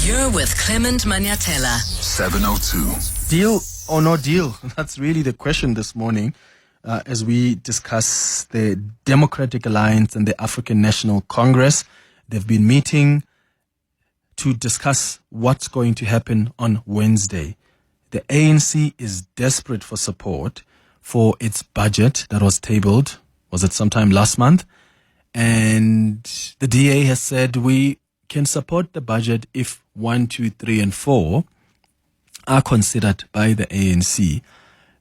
You're with Clement Manyathela. 702. Deal or no deal? That's really the question this morning as we discuss the Democratic Alliance and the African National Congress. They've been meeting to discuss what's going to happen on Wednesday. The ANC is desperate for support for its budget that was tabled, was it sometime last month? And the DA has said we can support the budget if 1, 2, 3, and 4 are considered by the ANC.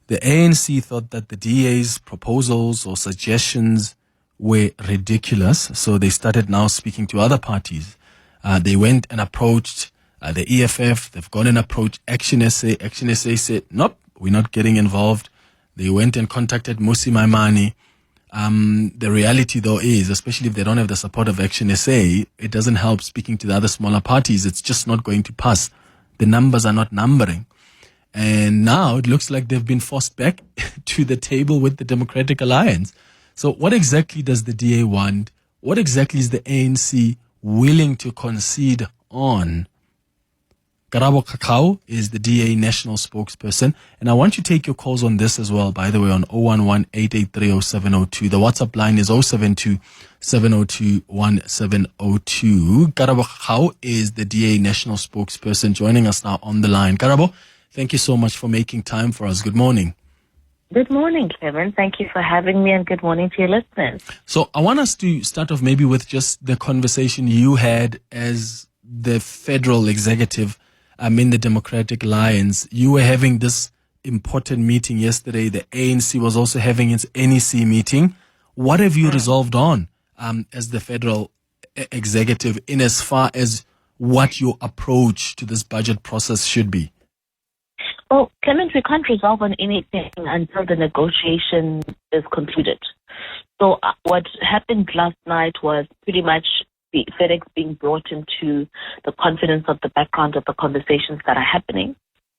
The ANC thought that the DA's proposals or suggestions were ridiculous, so they started now speaking to other parties. They went and approached the EFF. They've gone and approached Action SA. Action SA said, nope, we're not getting involved. They went and contacted Musi Maimane. The reality, though, is, especially if they don't have the support of Action SA, it doesn't help speaking to the other smaller parties. It's just not going to pass. The numbers are not numbering. And now it looks like they've been forced back to the table with the Democratic Alliance. So what exactly does the DA want? What exactly is the ANC willing to concede on? Karabo Khakhau is the DA national spokesperson. And I want you to take your calls on this as well, by the way, on 011-883-0702. The WhatsApp line is 072-702-1702. Karabo Khakhau is the DA national spokesperson joining us now on the line. Karabo, thank you so much for making time for us. Good morning. Good morning, Kevin. Thank you for having me, and good morning to your listeners. So I want us to start off maybe with just the conversation you had as the federal executive in the Democratic Alliance. You were having this important meeting yesterday. The ANC was also having its NEC meeting. What have you resolved on as the federal executive in as far as what your approach to this budget process should be? Well, Clement, we can't resolve on anything until the negotiation is concluded. So what happened last night was pretty much the FedEx being brought into the confidence of the background of the conversations that are happening.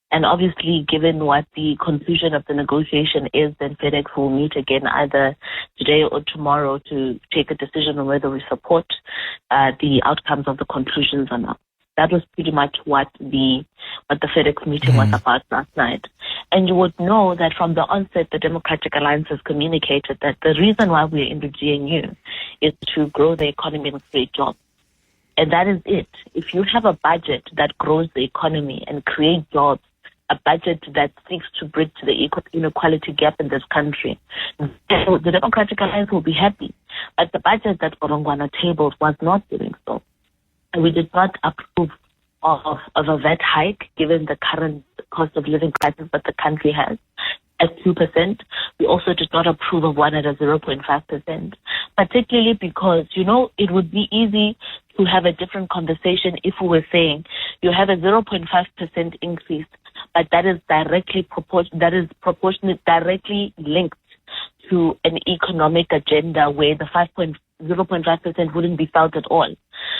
And obviously, given what the conclusion of the negotiation is, then FedEx will meet again either today or tomorrow to take a decision on whether we support the outcomes of the conclusions or not. That was pretty much what the FedEx meeting was about last night. And you would know that from the onset, the Democratic Alliance has communicated that the reason why we're in the GNU is to grow the economy and create jobs. And that is it. If you have a budget that grows the economy and creates jobs, a budget that seeks to bridge the inequality gap in this country, the Democratic Alliance will be happy. But the budget that Gorongwana tabled was not doing so. And we did not approve of a VAT hike given the current cost of living crisis that the country has at 2%. We also did not approve of one at a 0.5%, particularly because, it would be easy to have a different conversation if we were saying you have a 0.5% increase, but that is directly directly linked to an economic agenda where the 0.5% wouldn't be felt at all.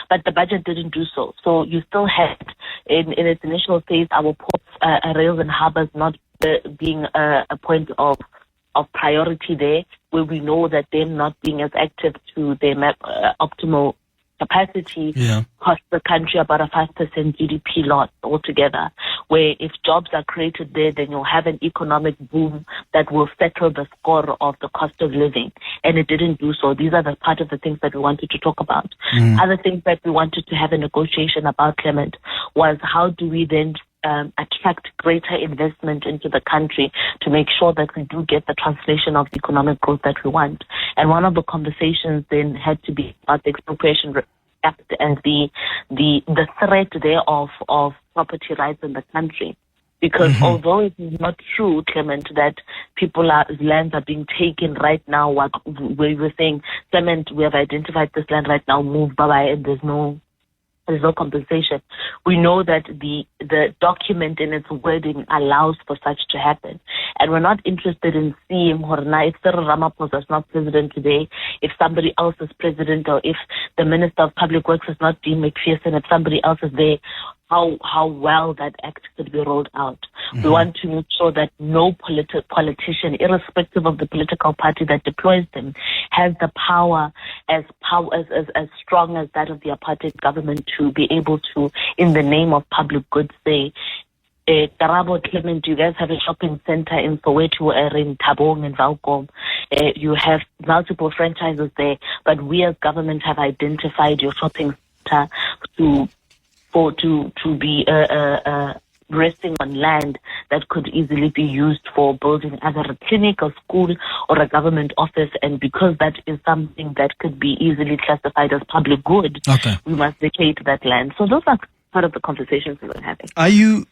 But the budget didn't do so. So you still had, in its initial phase, our ports, rails and harbors not being a point of priority there, where we know that them not being as active to their optimal capacity costs the country about a 5% GDP loss altogether, where if jobs are created there, then you'll have an economic boom that will settle the score of the cost of living. And it didn't do so. These are the part of the things that we wanted to talk about. Other things that we wanted to have a negotiation about, Clement, was how do we then attract greater investment into the country to make sure that we do get the translation of the economic growth that we want. And one of the conversations then had to be about the Expropriation Act and the threat thereof of property rights in the country. Because although it is not true, Clement, that lands are being taken right now, where we were saying, Clement, we have identified this land right now, move, bye-bye, and there's no compensation. We know that the document in its wording allows for such to happen. And we're not interested in seeing if Cyril Ramaphosa is not president today, if somebody else is president, or if the Minister of Public Works is not Dean McPherson, if somebody else is there. how well that act could be rolled out. We want to make sure that no politician, irrespective of the political party that deploys them, has the power as strong as that of the apartheid government to be able to, in the name of public good, say, Karabo, Clement, you guys have a shopping center in Soweto or in Tabong and Valcom. You have multiple franchises there, but we as government have identified your shopping center to be resting on land that could easily be used for building either a clinic, a school, or a government office. And because that is something that could be easily classified as public good, we must vacate that land. So those are part of the conversations we were having. Are you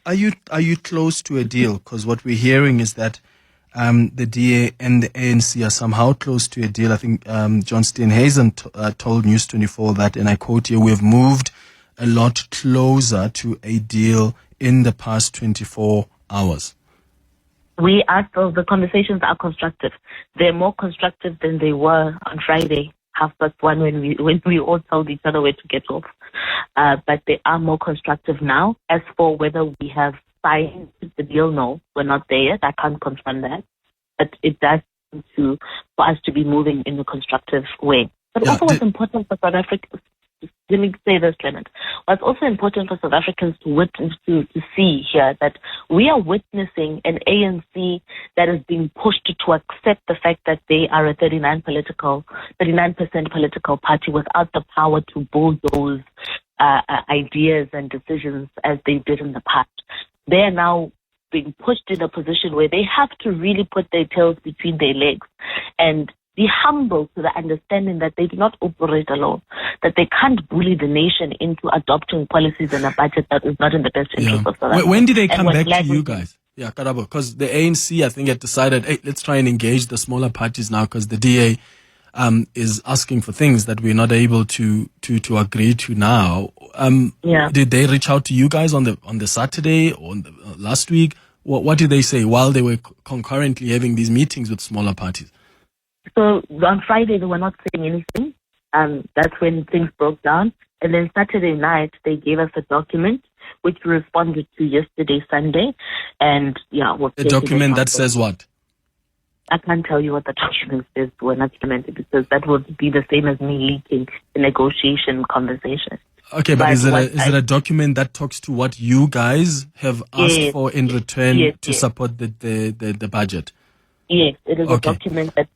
close to a deal? Because what we're hearing is that the DA and the ANC are somehow close to a deal. I think John Steenhuisen told News 24 that, and I quote here, "We have moved a lot closer to a deal in the past 24 hours." We are still, the conversations are constructive. They're more constructive than they were on Friday, 1:30, when we all told each other where to get off. But they are more constructive now. As for whether we have signed the deal, no, we're not there yet. I can't confirm that. But it does seem for us to be moving in a constructive way. But also what's important for South Africa, let me say this, Clement. What's also important for South Africans to witness, to see here, that we are witnessing an ANC that is being pushed to accept the fact that they are a 39% political party without the power to bulldoze ideas and decisions as they did in the past. They are now being pushed in a position where they have to really put their tails between their legs and be humble to the understanding that they do not operate alone, that they can't bully the nation into adopting policies and a budget that is not in the best interest of South Africa. When did they come back to you guys? Yeah, Karabo, because the ANC, I think, had decided, hey, let's try and engage the smaller parties now, because the DA is asking for things that we're not able to agree to now. Did they reach out to you guys on the Saturday or last week? What did they say while they were concurrently having these meetings with smaller parties? So on Friday, they were not saying anything. That's when things broke down. And then Saturday night, they gave us a document, which we responded to yesterday, Sunday. And a document that says what? I can't tell you what the document says. We're not implemented, because that would be the same as me leaking the negotiation conversation. Okay, but is it a document that talks to what you guys have asked for in return to support the budget? Yes, it is a document that,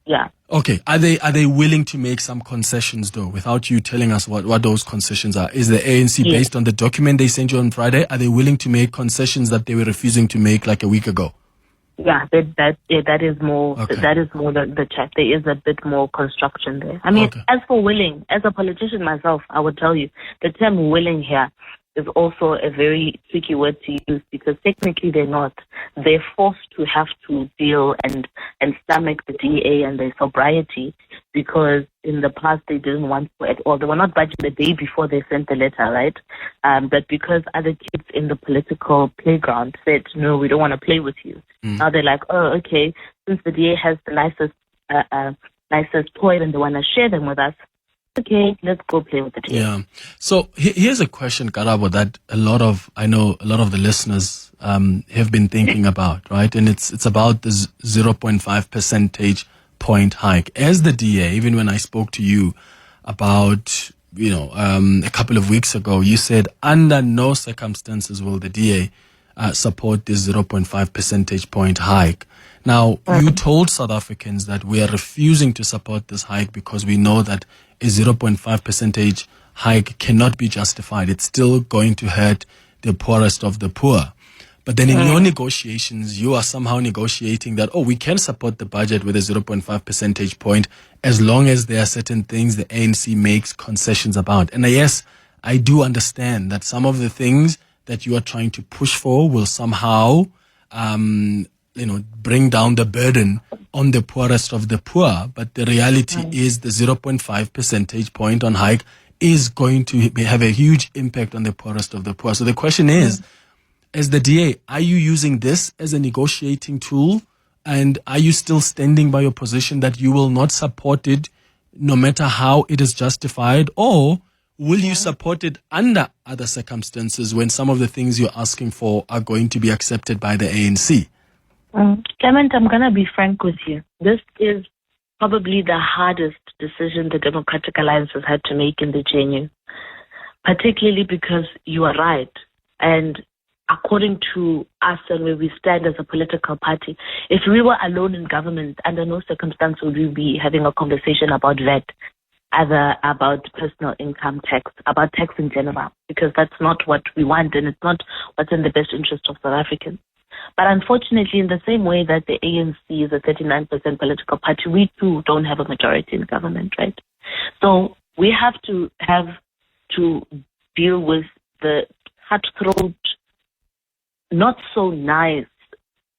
Okay, are they willing to make some concessions though, without you telling us what those concessions are? Is the ANC based on the document they sent you on Friday? Are they willing to make concessions that they were refusing to make like a week ago? Yeah, that is more. That is more the chat. There is a bit more construction there. I mean, as for willing, as a politician myself, I would tell you the term "willing" here is also a very tricky word to use, because technically they're not. They're forced to have to deal and stomach the DA and their sobriety, because in the past they didn't want to at all. They were not budgeted the day before they sent the letter, right? But because other kids in the political playground said, no, we don't want to play with you. Now they're like, oh, okay, since the DA has the nicest toy and they want to share them with us, okay, let's go play with the DA. Yeah. So here's a question, Karabo, that I know a lot of the listeners have been thinking about, right? And it's about the 0.5 percentage point hike. As the DA, even when I spoke to you about, a couple of weeks ago, you said under no circumstances will the DA support this 0.5 percentage point hike. Now, you told South Africans that we are refusing to support this hike because we know that a 0.5 percentage hike cannot be justified. It's still going to hurt the poorest of the poor. But then in your negotiations, you are somehow negotiating that, we can support the budget with a 0.5 percentage point as long as there are certain things the ANC makes concessions about. And yes, I do understand that some of the things that you are trying to push for will somehow, bring down the burden on the poorest of the poor. But the reality is the 0.5 percentage point on hike is going to have a huge impact on the poorest of the poor. So the question is, as the DA, are you using this as a negotiating tool? And are you still standing by your position that you will not support it no matter how it is justified? Or will you support it under other circumstances when some of the things you're asking for are going to be accepted by the ANC? Clement, I'm going to be frank with you. This is probably the hardest decision the Democratic Alliance has had to make in the JNU, particularly because you are right. And according to us and where we stand as a political party, if we were alone in government, under no circumstance would we be having a conversation about VAT, about personal income tax, about tax in general, because that's not what we want and it's not what's in the best interest of South Africans. But unfortunately, in the same way that the ANC is a 39% political party, we too don't have a majority in government, right? So we have to deal with the cutthroat, not so nice,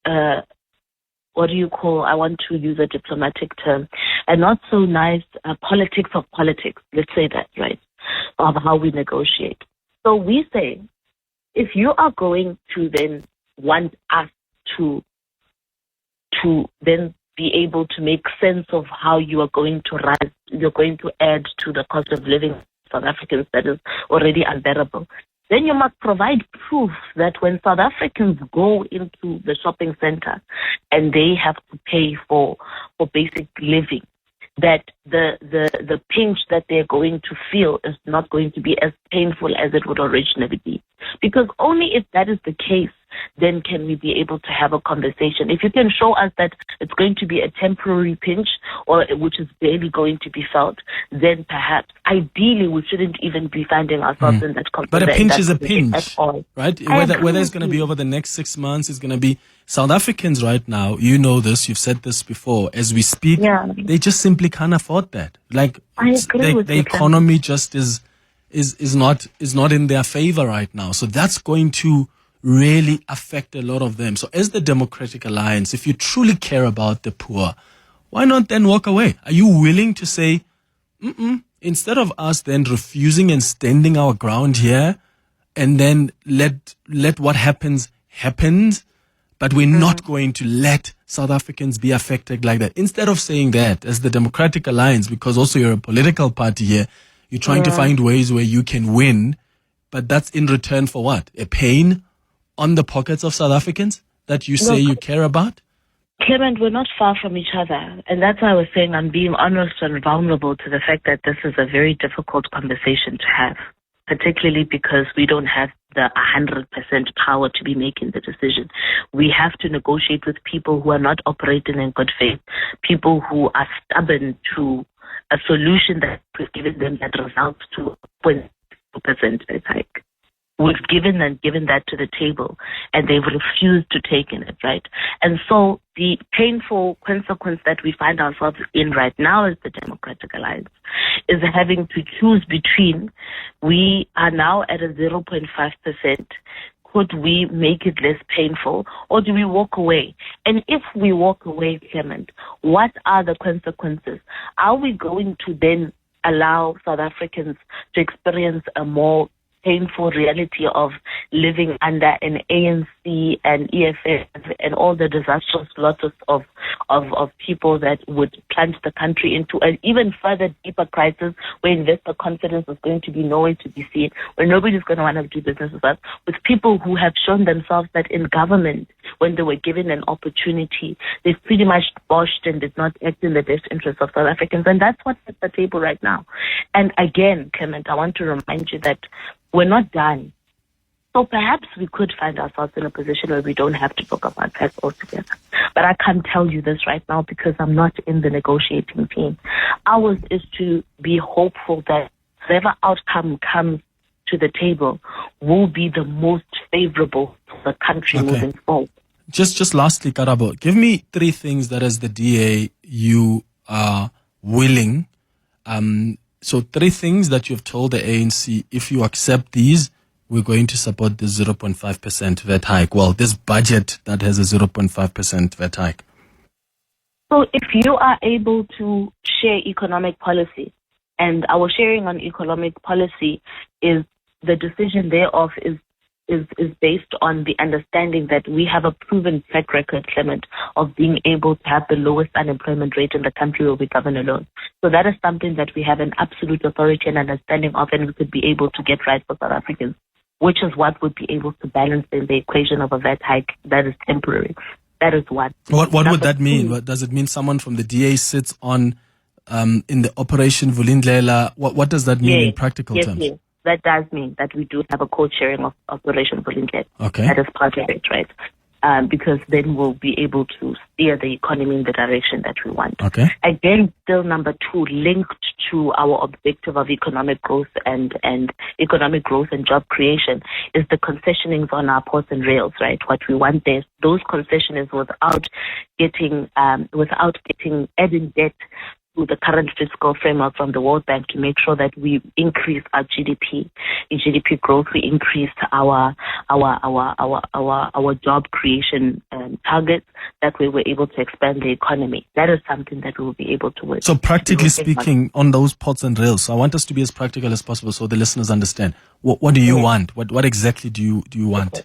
what do you call, I want to use a diplomatic term, and not so nice politics of politics, let's say that, right, of how we negotiate. So we say, if you are going to then want us to then be able to make sense of how you are going to rise, you're going to add to the cost of living of South Africans that is already unbearable, then you must provide proof that when South Africans go into the shopping center and they have to pay for basic living, that the pinch that they're going to feel is not going to be as painful as it would originally be. Because only if that is the case, then can we be able to have a conversation. If you can show us that it's going to be a temporary pinch or which is barely going to be felt, then perhaps, ideally, we shouldn't even be finding ourselves in that conversation. But a pinch is a pinch, right? Whether it's going to be over the next 6 months, it's going to be South Africans right now. You know this, you've said this before. As we speak, they just simply can't afford that. Like, I agree with the you, economy just is not in their favor right now. So that's going to really affect a lot of them. So as the Democratic Alliance, if you truly care about the poor, why not then walk away? Are you willing to say, instead of us then refusing and standing our ground here and then let what happens, but we're not going to let South Africans be affected like that? Instead of saying that as the Democratic Alliance, because also you're a political party here, you're trying to find ways where you can win, but that's in return for what? A pain on the pockets of South Africans that you say you care about? Clement, we're not far from each other. And that's why I was saying I'm being honest and vulnerable to the fact that this is a very difficult conversation to have, particularly because we don't have the 100% power to be making the decision. We have to negotiate with people who are not operating in good faith, people who are stubborn to a solution that we've given them that results to 0.2% rate hike. We've given that to the table, and they've refused to take in it, right? And so the painful consequence that we find ourselves in right now as the Democratic Alliance is having to choose between, we are now at a 0.5%. Could we make it less painful, or do we walk away? And if we walk away, Clement, what are the consequences? Are we going to then allow South Africans to experience a more painful reality of living under an ANC and EFF and all the disastrous losses of people that would plunge the country into an even further deeper crisis where investor confidence is going to be nowhere to be seen, where nobody's going to want to do business with us, with people who have shown themselves that in government, when they were given an opportunity, they've pretty much boshed and did not act in the best interest of South Africans. And that's what's at the table right now. And again, Clement, I want to remind you that we're not done. So perhaps we could find ourselves in a position where we don't have to talk about tax altogether. But I can't tell you this right now because I'm not in the negotiating team. Ours is to be hopeful that whatever outcome comes to the table will be the most favorable for the country moving forward. Just lastly, Karabo, give me 3 things that as the DA you are willing. So 3 things that you've told the ANC, if you accept these, we're going to support the 0.5% VAT hike. Well, this budget that has a 0.5% VAT hike. So if you are able to share economic policy, and our sharing on economic policy is the decision thereof is is based on the understanding that we have a proven track record, Clement, of being able to have the lowest unemployment rate in the country where we govern alone. So that is something that we have an absolute authority and understanding of, and we could be able to get right for South Africans, which is what would be able to balance in the equation of a VAT hike that is temporary. That is what. What would that mean? What does it mean? Someone from the DA sits on in the Operation Vulindlela. What does that mean in practical terms? Yes. That does mean that we do have a co-chairing of Operation Vulindlela. Okay. That is part of it, right? Because then we'll be able to steer the economy in the direction that we want. Okay. Again, still number 2, linked to our objective of economic growth and economic growth and job creation, is the concessionings on our ports and rails, right? What we want there, those concessionings without getting adding debt to the current fiscal framework from the World Bank to make sure that we increase our GDP. In GDP growth, we increase our job creation targets. That way we're able to expand the economy. That is something that we will be able to work. So practically speaking, on those ports and rails, so I want us to be as practical as possible so the listeners understand. What do you want? What exactly do you want?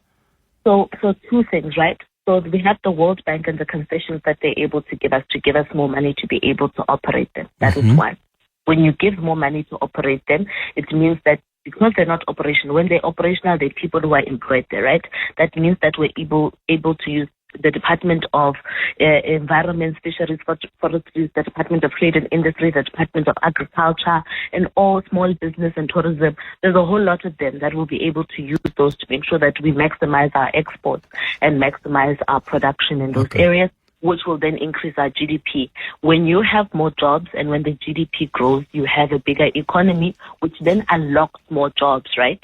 So 2 things, right? So we have the World Bank and the concessions that they're able to give us more money to be able to operate them. That is one. When you give more money to operate them, it means that because they're not operational, when they're operational, they're people who are employed there, right? That means that we're able to use the Department of Environment, Fisheries, Forestry, the Department of Trade and Industry, the Department of Agriculture, and all small business and tourism. There's a whole lot of them that will be able to use those to make sure that we maximize our exports and maximize our production in those areas, which will then increase our GDP. When you have more jobs and when the GDP grows, you have a bigger economy, which then unlocks more jobs, right?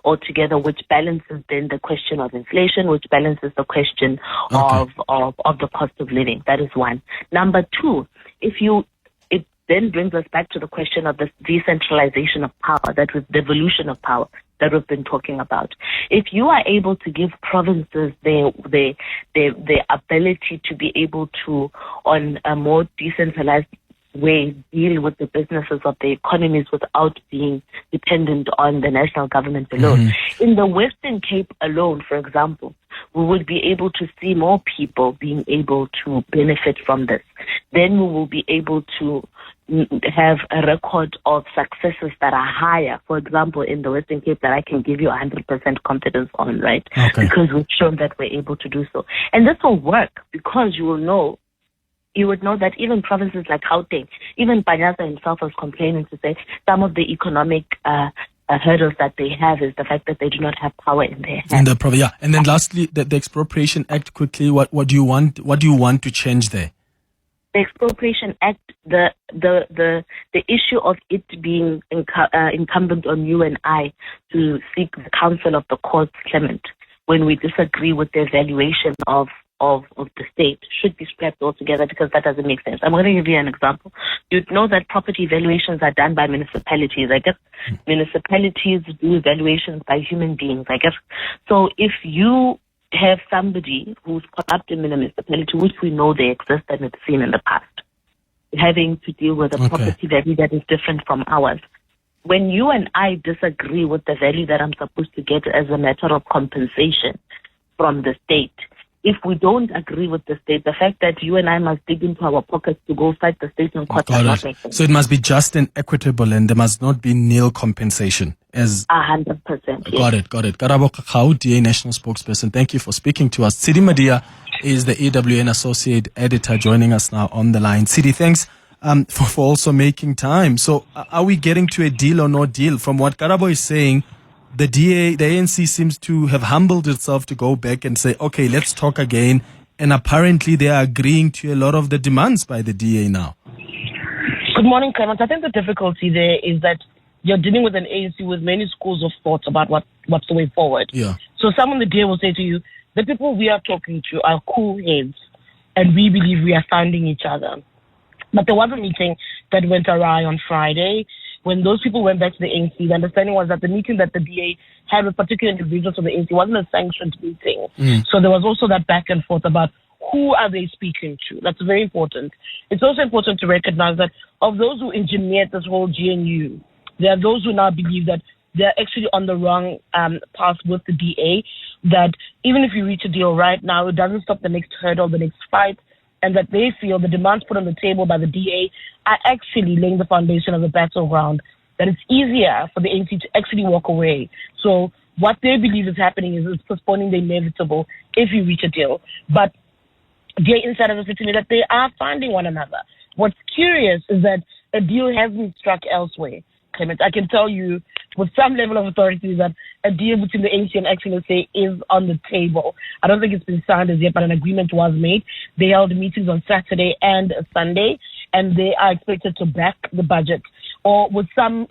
Altogether, which balances then the question of inflation, which balances the question of the cost of living. That is one. Number 2, it then brings us back to the question of the decentralization of power, that was the devolution of power that we've been talking about. If you are able to give provinces their ability to be able to, on a more decentralized way, deal with the businesses of the economies without being dependent on the national government alone. In the Western Cape alone, for example, we would be able to see more people being able to benefit from this. Then we will be able to have a record of successes that are higher, for example, in the Western Cape, that I can give you 100% confidence on, right? Because we've shown that we're able to do so. And this will work because you would know that even provinces like Gauteng, even Panyaza himself was complaining to say some of the economic hurdles that they have is the fact that they do not have power in their hands. And then lastly, the Expropriation Act, quickly, what do you want? What do you want to change there? The Expropriation Act, the issue of it being incumbent on you and I to seek the counsel of the courts, Clement, when we disagree with the evaluation of the state, should be scrapped altogether, because that doesn't make sense. I'm going to give you an example. You'd know that property evaluations are done by municipalities. I guess municipalities do evaluations by human beings, I guess. So if you have somebody who's corrupt in a municipality, which we know they exist and it's seen in the past, having to deal with a property value that is different from ours, when you and I disagree with the value that I'm supposed to get as a matter of compensation from the state, if we don't agree with the state, the fact that you and I must dig into our pockets to go fight the state in court does not make sense. So it must be just and equitable, and there must not be nil compensation. As 100%. Yes. Got it. Karabo Khakhau, DA National Spokesperson, thank you for speaking to us. Tshidi Madia is the AWN Associate Editor, joining us now on the line. Tshidi, thanks for also making time. So are we getting to a deal or no deal? From what Karabo is saying, the ANC seems to have humbled itself to go back and say, okay, let's talk again. And apparently they are agreeing to a lot of the demands by the DA now. Good morning, Clement. I think the difficulty there is that you're dealing with an ANC with many schools of thought about what's the way forward. Yeah. So someone the DA will say to you, the people we are talking to are cool heads, and we believe we are finding each other. But there was a meeting that went awry on Friday. When those people went back to the ANC, the understanding was that the meeting that the DA had with particular individuals from the ANC wasn't a sanctioned meeting. So there was also that back and forth about who are they speaking to. That's very important. It's also important to recognize that of those who engineered this whole GNU, there are those who now believe that they're actually on the wrong path with the DA, that even if you reach a deal right now, it doesn't stop the next hurdle, the next fight, and that they feel the demands put on the table by the DA are actually laying the foundation of the battleground, that it's easier for the ANC to actually walk away. So what they believe is happening is it's postponing the inevitable if you reach a deal. But their insiders have said to me that they are finding one another. What's curious is that a deal has been struck elsewhere, Clement. I can tell you with some level of authority that a deal between the ANC and XNSA is on the table. I don't think it's been signed as yet, but an agreement was made. They held meetings on Saturday and Sunday, and they are expected to back the budget, or with some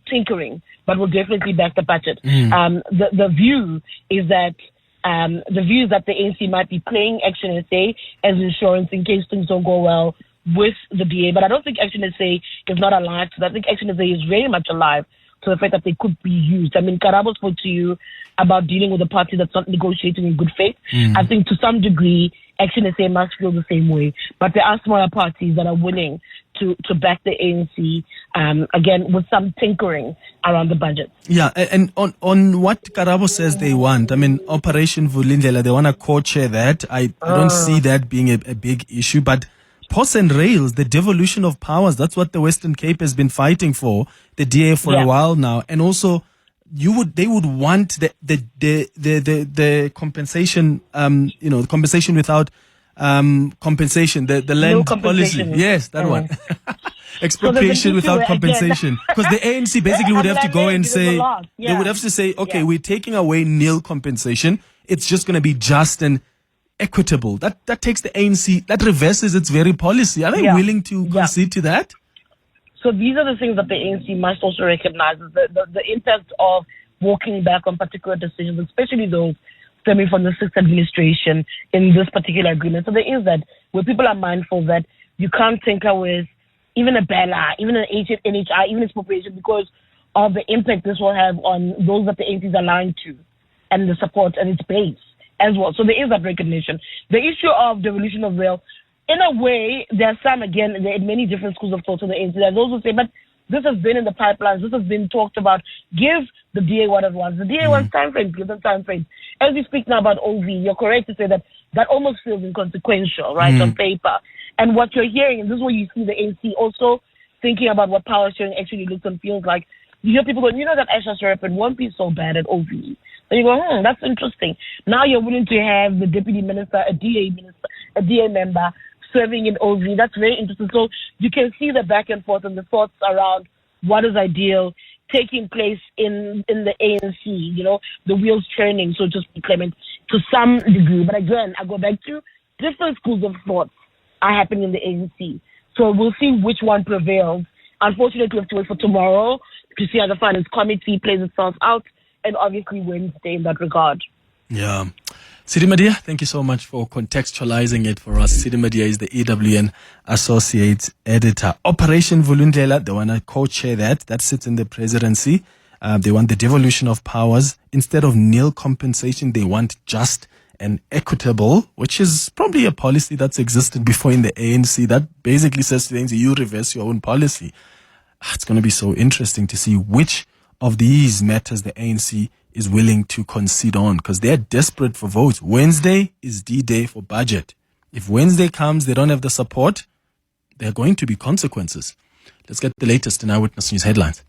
tinkering, but will definitely back the budget. The view is that the ANC might be playing Action SA as insurance in case things don't go well with the DA. But I don't think Action SA is not alive to that. I think Action SA is very much alive to the fact that they could be used. I mean, Karabo spoke to you about dealing with a party that's not negotiating in good faith. I think to some degree, Action SA must feel the same way. But there are smaller parties that are willing to back the ANC, again, with some tinkering around the budget. Yeah, and on what Karabo says they want, I mean, Operation Vulindlela, they want to co-chair that. I don't see that being a big issue, but POS and rails, the devolution of powers, that's what the Western Cape has been fighting for, the DA for a while now. And also, they would want the compensation, compensation without compensation, the land policy. Yes, that one. Expropriation without compensation. Because the ANC basically would have to go and say, they would have to say, okay, we're taking away nil compensation. It's just going to be just and equitable. That takes the ANC, that reverses its very policy. Are they willing to concede to that? So these are the things that the ANC must also recognize, the impact of walking back on particular decisions, especially those stemming from the sixth administration in this particular agreement. So there is that, where people are mindful that you can't tinker with even a BELA, even an NHI, even expropriation, because of the impact this will have on those that the ANC is aligned to and the support and its base as well. So there is that recognition. The issue of devolution of rail, in a way, there are some, again, there are many different schools of thought on the ANC. There's also say, but this has been in the pipelines, this has been talked about. Give the DA what it wants. The DA wants time frames, give them time frames. As we speak now about OV, you're correct to say that almost feels inconsequential, right, on paper. And what you're hearing, and this is where you see the ANC also thinking about what power sharing actually looks and feels like. You hear people going, that Asha Serapin won't be so bad at OV. So you go, that's interesting. Now you're willing to have the deputy minister, a DA member serving in OV. That's very interesting. So you can see the back and forth and the thoughts around what is ideal taking place in the ANC, the wheels turning, so to speak, Clement, to some degree. But again, I go back to different schools of thoughts are happening in the ANC. So we'll see which one prevails. Unfortunately, we have to wait for tomorrow to see how the finance committee plays itself out, and obviously Wednesday in that regard. Yeah. Tshidi Madia, thank you so much for contextualizing it for us. Tshidi Madia is the EWN Associate Editor. Operation Vulindlela, they want to co-chair that. That sits in the presidency. They want the devolution of powers. Instead of nil compensation, they want just and equitable, which is probably a policy that's existed before in the ANC. That basically says to the ANC, you reverse your own policy. It's going to be so interesting to see which of these matters the ANC is willing to concede on, because they're desperate for votes. Wednesday is D-Day for budget. If Wednesday comes, they don't have the support, there are going to be consequences. Let's get the latest in Eyewitness News headlines.